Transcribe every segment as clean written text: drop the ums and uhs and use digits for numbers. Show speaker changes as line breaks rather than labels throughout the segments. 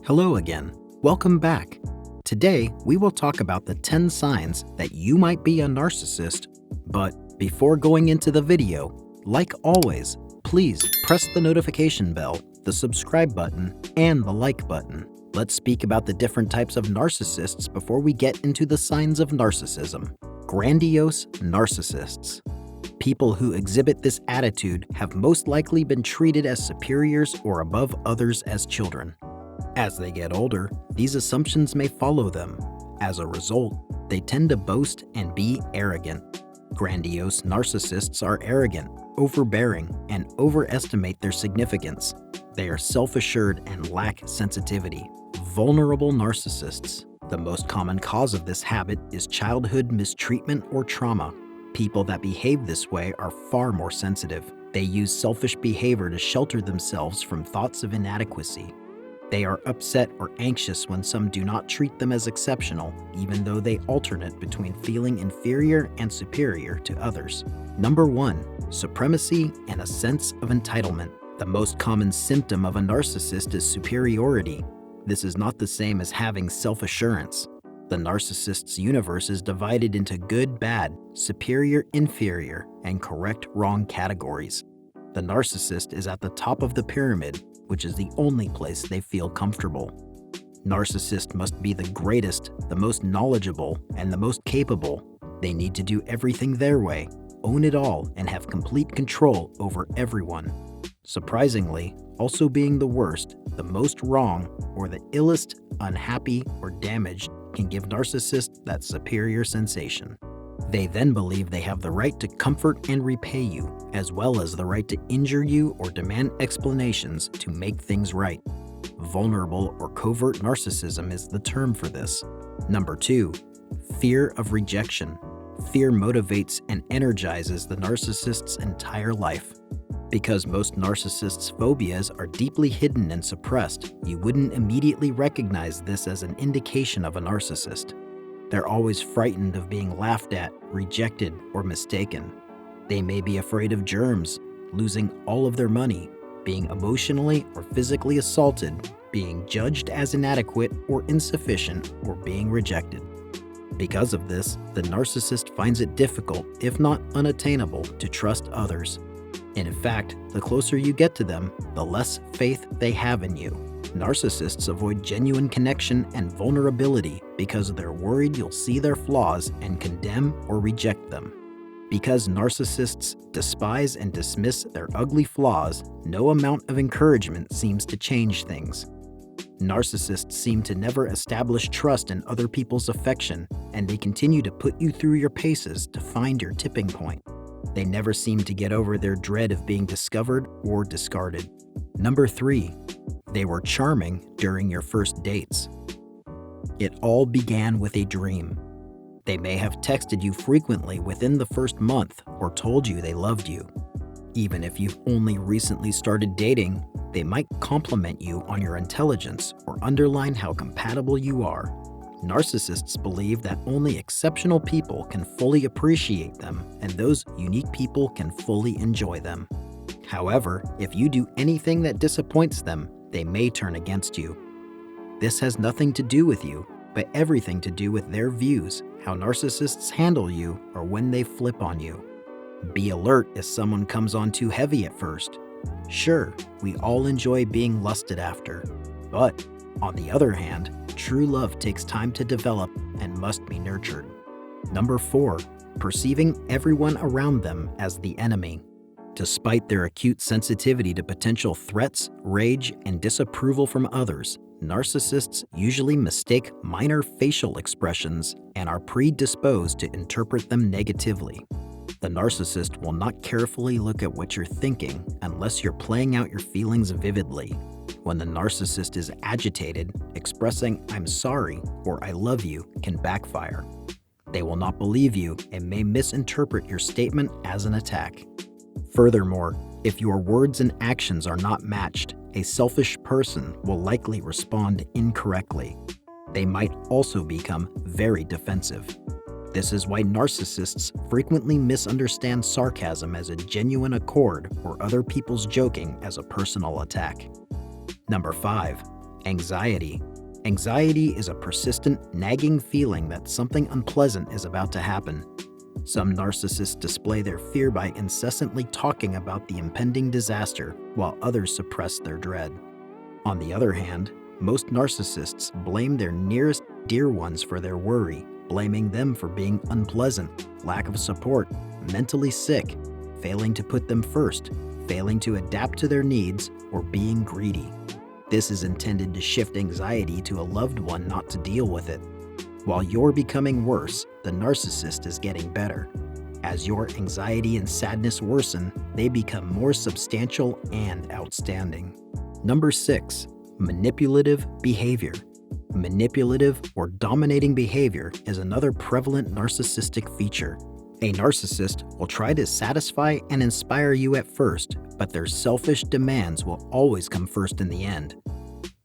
Hello again. Welcome back. Today, we will talk about the 10 signs that you might be a narcissist. But before going into the video, like always, please press the notification bell, the subscribe button, and the like button. Let's speak about the different types of narcissists before we get into the signs of narcissism. Grandiose narcissists. People who exhibit this attitude have most likely been treated as superiors or above others as children. As they get older, these assumptions may follow them. As a result, they tend to boast and be arrogant. Grandiose narcissists are arrogant, overbearing, and overestimate their significance. They are self-assured and lack sensitivity. Vulnerable narcissists. The most common cause of this habit is childhood mistreatment or trauma. People that behave this way are far more sensitive. They use selfish behavior to shelter themselves from thoughts of inadequacy. They are upset or anxious when some do not treat them as exceptional, even though they alternate between feeling inferior and superior to others. Number 1. Supremacy and a sense of entitlement. The most common symptom of a narcissist is superiority. This is not the same as having self-assurance. The narcissist's universe is divided into good, bad, superior, inferior, and correct, wrong categories. The narcissist is at the top of the pyramid, which is the only place they feel comfortable. Narcissists must be the greatest, the most knowledgeable, and the most capable. They need to do everything their way, own it all, and have complete control over everyone. Surprisingly, also being the worst, the most wrong, or the illest, unhappy, or damaged can give narcissists that superior sensation. They then believe they have the right to comfort and repay you, as well as the right to injure you or demand explanations to make things right. Vulnerable or covert narcissism is the term for this. Number 2. Fear of rejection. Fear motivates and energizes the narcissist's entire life. Because most narcissists' phobias are deeply hidden and suppressed, you wouldn't immediately recognize this as an indication of a narcissist. They're always frightened of being laughed at, rejected, or mistaken. They may be afraid of germs, losing all of their money, being emotionally or physically assaulted, being judged as inadequate or insufficient, or being rejected. Because of this, the narcissist finds it difficult, if not unattainable, to trust others. And in fact, the closer you get to them, the less faith they have in you. Narcissists avoid genuine connection and vulnerability because they're worried you'll see their flaws and condemn or reject them. Because narcissists despise and dismiss their ugly flaws, no amount of encouragement seems to change things. Narcissists seem to never establish trust in other people's affection, and they continue to put you through your paces to find your tipping point. They never seem to get over their dread of being discovered or discarded. Number 3. They were charming during your first dates. It all began with a dream. They may have texted you frequently within the first month or told you they loved you. Even if you've only recently started dating, they might compliment you on your intelligence or underline how compatible you are. Narcissists believe that only exceptional people can fully appreciate them, and those unique people can fully enjoy them. However, if you do anything that disappoints them, they may turn against you. This has nothing to do with you, but everything to do with their views, how narcissists handle you, or when they flip on you. Be alert if someone comes on too heavy at first. Sure, we all enjoy being lusted after, but on the other hand, true love takes time to develop and must be nurtured. Number 4. Perceiving everyone around them as the enemy. Despite their acute sensitivity to potential threats, rage, and disapproval from others, narcissists usually mistake minor facial expressions and are predisposed to interpret them negatively. The narcissist will not carefully look at what you're thinking unless you're playing out your feelings vividly. When the narcissist is agitated, expressing "I'm sorry" or "I love you" can backfire. They will not believe you and may misinterpret your statement as an attack. Furthermore, if your words and actions are not matched, a selfish person will likely respond incorrectly. They might also become very defensive. This is why narcissists frequently misunderstand sarcasm as a genuine accord or other people's joking as a personal attack. Number 5. Anxiety. Anxiety is a persistent, nagging feeling that something unpleasant is about to happen. Some narcissists display their fear by incessantly talking about the impending disaster, while others suppress their dread. On the other hand, most narcissists blame their nearest dear ones for their worry, blaming them for being unpleasant, lack of support, mentally sick, failing to put them first, failing to adapt to their needs, or being greedy. This is intended to shift anxiety to a loved one not to deal with it. While you're becoming worse, the narcissist is getting better. As your anxiety and sadness worsen, they become more substantial and outstanding. Number 6. Manipulative behavior. Manipulative or dominating behavior is another prevalent narcissistic feature. A narcissist will try to satisfy and inspire you at first, but their selfish demands will always come first in the end.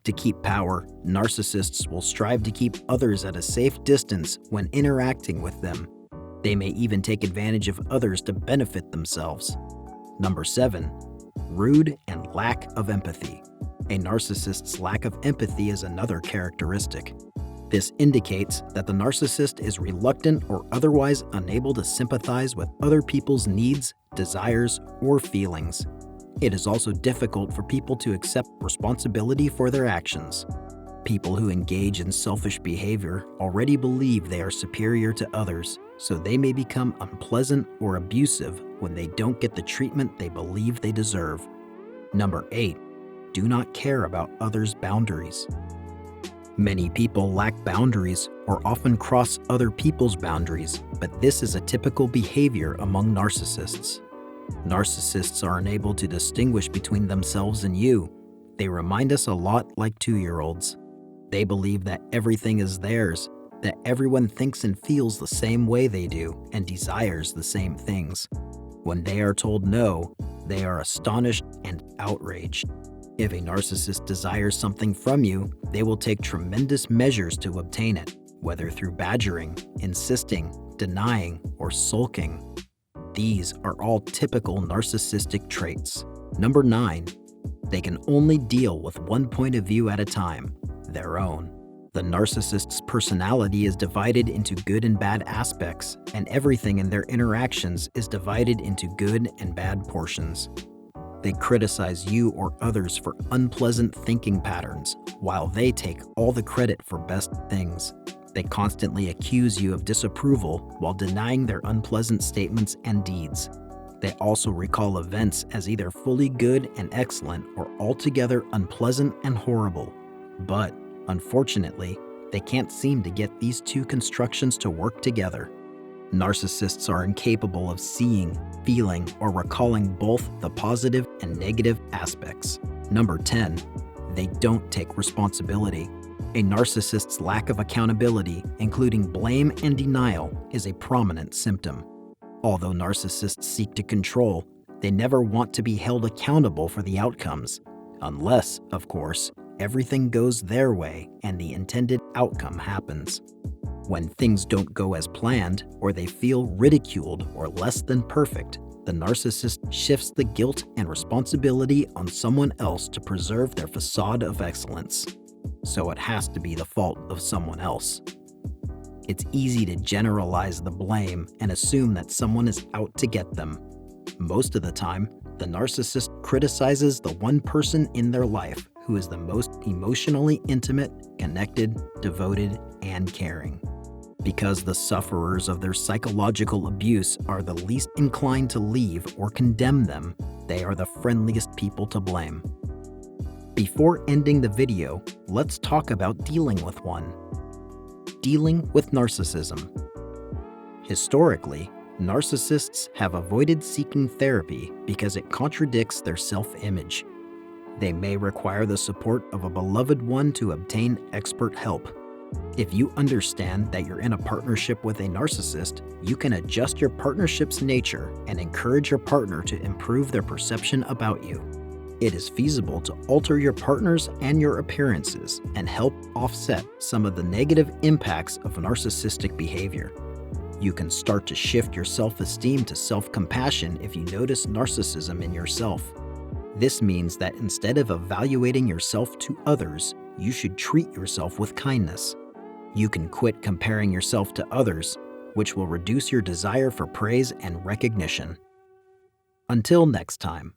To keep power, narcissists will strive to keep others at a safe distance when interacting with them. They may even take advantage of others to benefit themselves. Number 7. Rude and lack of empathy. A narcissist's lack of empathy is another characteristic. This indicates that the narcissist is reluctant or otherwise unable to sympathize with other people's needs, desires, or feelings. It is also difficult for people to accept responsibility for their actions. People who engage in selfish behavior already believe they are superior to others, so they may become unpleasant or abusive when they don't get the treatment they believe they deserve. Number 8. Do not care about others' boundaries. Many people lack boundaries or often cross other people's boundaries, but this is a typical behavior among narcissists. Narcissists are unable to distinguish between themselves and you. They remind us a lot like 2-year-olds. They believe that everything is theirs, that everyone thinks and feels the same way they do and desires the same things. When they are told no, they are astonished and outraged. If a narcissist desires something from you, they will take tremendous measures to obtain it, whether through badgering, insisting, denying, or sulking. These are all typical narcissistic traits. Number 9. They can only deal with one point of view at a time, their own. The narcissist's personality is divided into good and bad aspects, and everything in their interactions is divided into good and bad portions. They criticize you or others for unpleasant thinking patterns, while they take all the credit for best things. They constantly accuse you of disapproval while denying their unpleasant statements and deeds. They also recall events as either fully good and excellent or altogether unpleasant and horrible. But, unfortunately, they can't seem to get these two constructions to work together. Narcissists are incapable of seeing, feeling, or recalling both the positive and negative aspects. Number 10. They don't take responsibility. A narcissist's lack of accountability, including blame and denial, is a prominent symptom. Although narcissists seek to control, they never want to be held accountable for the outcomes, unless, of course, everything goes their way and the intended outcome happens. When things don't go as planned, or they feel ridiculed or less than perfect, the narcissist shifts the guilt and responsibility on someone else to preserve their facade of excellence. So it has to be the fault of someone else. It's easy to generalize the blame and assume that someone is out to get them. Most of the time, the narcissist criticizes the one person in their life who is the most emotionally intimate, connected, devoted, and caring. Because the sufferers of their psychological abuse are the least inclined to leave or condemn them, they are the friendliest people to blame. Before ending the video, let's talk about dealing with one. Dealing with narcissism. Historically, narcissists have avoided seeking therapy because it contradicts their self-image. They may require the support of a beloved one to obtain expert help. If you understand that you're in a partnership with a narcissist, you can adjust your partnership's nature and encourage your partner to improve their perception about you. It is feasible to alter your partners and your appearances and help offset some of the negative impacts of narcissistic behavior. You can start to shift your self-esteem to self-compassion if you notice narcissism in yourself. This means that instead of evaluating yourself to others, you should treat yourself with kindness. You can quit comparing yourself to others, which will reduce your desire for praise and recognition. Until next time.